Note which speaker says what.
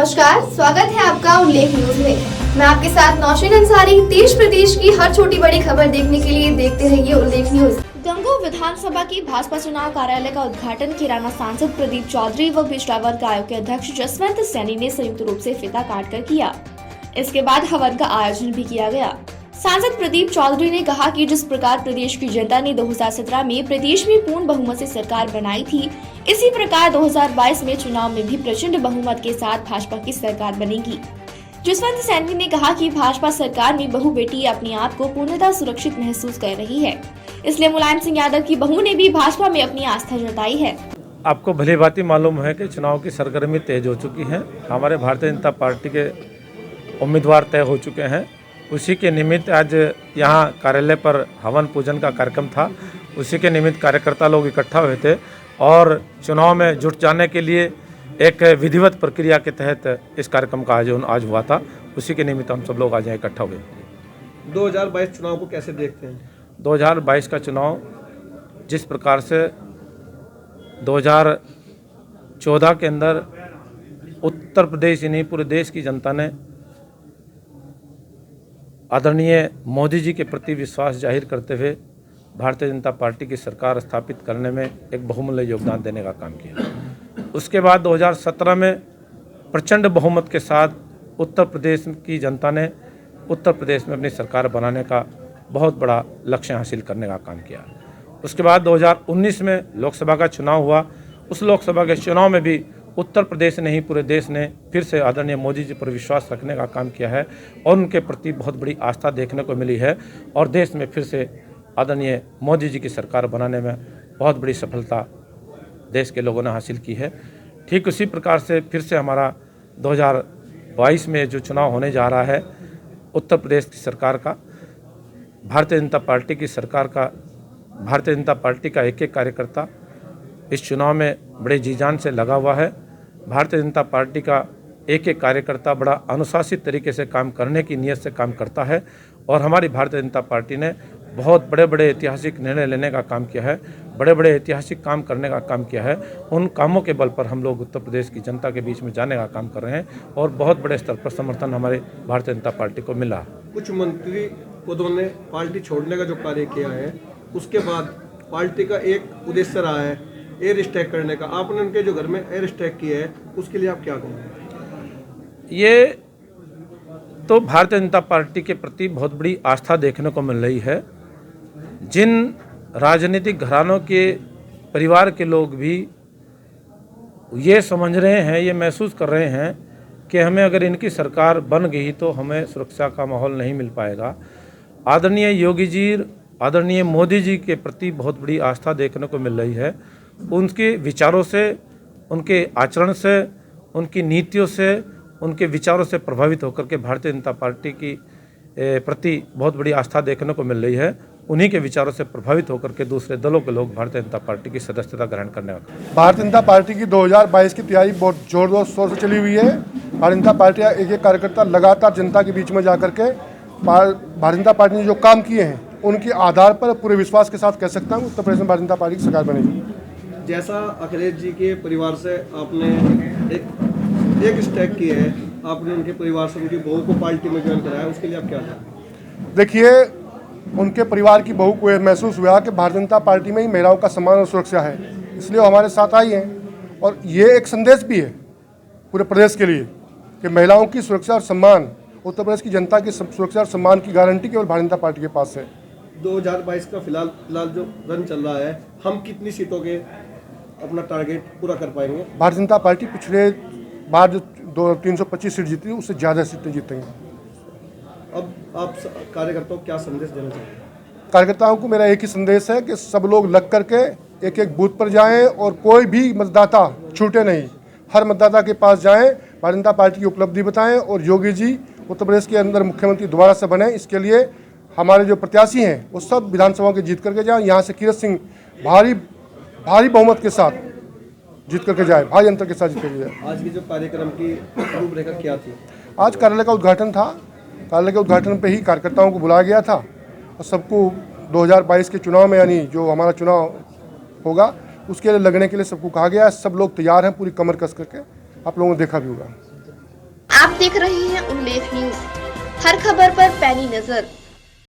Speaker 1: नमस्कार, स्वागत है आपका उल्लेख न्यूज में। मैं आपके साथ नौशीन अंसारी। देश प्रदेश की हर छोटी बड़ी खबर देखने के लिए देखते रहिए उल्लेख न्यूज। गंगोह विधानसभा की भाजपा चुनाव कार्यालय का उद्घाटन किराना सांसद प्रदीप चौधरी व पिछड़ा वर्ग आयोग के अध्यक्ष जसवंत सैनी ने संयुक्त रूप से फीता काट कर किया। इसके बाद हवन का आयोजन भी किया गया। सांसद प्रदीप चौधरी ने कहा कि जिस प्रकार प्रदेश की जनता ने 2017 में प्रदेश में पूर्ण बहुमत से सरकार बनाई थी, इसी प्रकार 2022 में चुनाव में भी प्रचंड बहुमत के साथ भाजपा की सरकार बनेगी। जसवंत सैनी ने कहा कि भाजपा सरकार में बहू बेटी अपने आप को पूर्णतः सुरक्षित महसूस कर रही है, इसलिए मुलायम सिंह यादव की बहू ने भी भाजपा में अपनी आस्था जताई है।
Speaker 2: आपको भली भांति मालूम है कि चुनाव की सरगर्मी तेज हो चुकी है। हमारे भारतीय जनता पार्टी के उम्मीदवार तय हो चुके हैं। उसी के निमित्त आज यहाँ कार्यालय पर हवन पूजन का कार्यक्रम था। उसी के निमित्त कार्यकर्ता लोग इकट्ठा हुए थे और चुनाव में जुट जाने के लिए एक विधिवत प्रक्रिया के तहत इस कार्यक्रम का आयोजन आज हुआ था। उसी के निमित्त हम सब लोग आज यहाँ इकट्ठा हुए।
Speaker 3: 2022 चुनाव को कैसे देखते हैं?
Speaker 2: 2022 का चुनाव जिस प्रकार से 2014 के अंदर उत्तर प्रदेश ही नहीं पूरे देश की जनता ने आदरणीय मोदी जी के प्रति विश्वास जाहिर करते हुए भारतीय जनता पार्टी की सरकार स्थापित करने में एक बहुमूल्य योगदान देने का काम किया। उसके बाद 2017 में प्रचंड बहुमत के साथ उत्तर प्रदेश की जनता ने उत्तर प्रदेश में अपनी सरकार बनाने का बहुत बड़ा लक्ष्य हासिल करने का काम किया। उसके बाद 2019 में लोकसभा का चुनाव हुआ। उस लोकसभा के चुनाव में भी उत्तर प्रदेश नहीं पूरे देश ने फिर से आदरणीय मोदी जी पर विश्वास रखने का काम किया है और उनके प्रति बहुत बड़ी आस्था देखने को मिली है और देश में फिर से आदरणीय मोदी जी की सरकार बनाने में बहुत बड़ी सफलता देश के लोगों ने हासिल की है। ठीक उसी प्रकार से फिर से हमारा 2022 में जो चुनाव होने जा रहा है उत्तर प्रदेश की सरकार का, भारतीय जनता पार्टी की सरकार का, भारतीय जनता पार्टी का एक एक कार्यकर्ता इस चुनाव में बड़े जी जान से लगा हुआ है। भारतीय जनता पार्टी का एक एक कार्यकर्ता बड़ा अनुशासित तरीके से काम करने की नीयत से काम करता है और हमारी भारतीय जनता पार्टी ने बहुत बड़े बड़े ऐतिहासिक निर्णय लेने का काम किया है, बड़े बड़े ऐतिहासिक काम करने का काम किया है। उन कामों के बल पर हम लोग उत्तर प्रदेश की जनता के बीच में जाने का काम कर रहे हैं और बहुत बड़े स्तर पर समर्थन हमारे भारतीय जनता पार्टी को मिला। कुछ
Speaker 3: मंत्री पदों ने पार्टी छोड़ने का जो कार्य किया है, उसके बाद पार्टी का एक उद्देश्य रहा है एयर स्ट्राइक करने का। आपने उनके जो घर में एयर स्ट्राइक किया है उसके लिए आप क्या कहेंगे?
Speaker 2: ये तो भारतीय जनता पार्टी के प्रति बहुत बड़ी आस्था देखने को मिल रही है। जिन राजनीतिक घरानों के परिवार के लोग भी ये समझ रहे हैं, ये महसूस कर रहे हैं कि हमें अगर इनकी सरकार बन गई तो हमें सुरक्षा का माहौल नहीं मिल पाएगा। आदरणीय योगी जी, आदरणीय मोदी जी के प्रति बहुत बड़ी आस्था देखने को मिल रही है। उनके विचारों से, उनके आचरण से, उनकी नीतियों से, उनके विचारों से प्रभावित होकर के भारतीय जनता पार्टी की प्रति बहुत बड़ी आस्था देखने को मिल रही है। उन्हीं के विचारों से प्रभावित होकर के दूसरे दलों के लोग भारतीय जनता पार्टी की सदस्यता ग्रहण करने वाले।
Speaker 4: भारतीय जनता पार्टी की 2022 की तैयारी बहुत जोर शोर से चली हुई है। भारतीय जनता पार्टी एक एक कार्यकर्ता लगातार जनता के बीच में जाकर के भारतीय जनता पार्टी ने जो काम किए हैं उनके आधार पर पूरे विश्वास के साथ कह सकता हूँ उत्तर प्रदेश में भारतीय जनता पार्टी की सरकार बनेगी।
Speaker 3: जैसा अखिलेश जी के परिवार से आपने एक स्टैक किया है, आपने उनके परिवार से उनकी बहू को पार्टी में ज्वाइन कराया, उसके लिए आप क्या कहें?
Speaker 4: देखिए, उनके परिवार की बहू को महसूस हुआ कि भारतीय जनता पार्टी में ही महिलाओं का सम्मान और सुरक्षा है, इसलिए वो हमारे साथ आई हैं और ये एक संदेश भी है पूरे प्रदेश के लिए कि महिलाओं की सुरक्षा और सम्मान, उत्तर प्रदेश की जनता की सुरक्षा और सम्मान की गारंटी केवल भारतीय जनता पार्टी के पास है।
Speaker 3: 2022 का फिलहाल जो रन चल रहा है, हम कितनी सीटों के अपना टारगेट पूरा कर पाएंगे?
Speaker 4: भारतीय जनता पार्टी पिछले बार जो 325 सीट जीती उससे ज़्यादा सीटें जीतेंगे।
Speaker 3: अब आप कार्यकर्ताओं को क्या संदेश देना चाहते हैं?
Speaker 4: कार्यकर्ताओं को मेरा एक ही संदेश है कि सब लोग लग करके एक एक बूथ पर जाएं और कोई भी मतदाता छूटे नहीं, हर मतदाता के पास जाएं, भारतीय जनता पार्टी की उपलब्धि बताएं और योगी जी उत्तर प्रदेश के अंदर मुख्यमंत्री दोबारा से बने। इसके लिए हमारे जो प्रत्याशी हैं वो सब विधानसभा के जीत करके जाएं। यहाँ से कीरत सिंह भारी बहुमत के साथ जीत करके जाए, भारी अंतर के साथ जीत करके जाए।
Speaker 3: आज की जो कार्यक्रम की रूपरेखा क्या थी?
Speaker 4: आज कार्यालय का उद्घाटन था। कार्यालय के उद्घाटन पे ही कार्यकर्ताओं को बुलाया गया था और सबको 2022 के चुनाव में, यानी जो हमारा चुनाव होगा उसके लिए लगने के लिए सबको कहा गया है। सब लोग तैयार हैं पूरी कमर कस करके, आप लोगों ने देखा भी होगा।
Speaker 1: आप देख रहे हैं उल्लेख न्यूज, हर खबर पर पैनी नजर।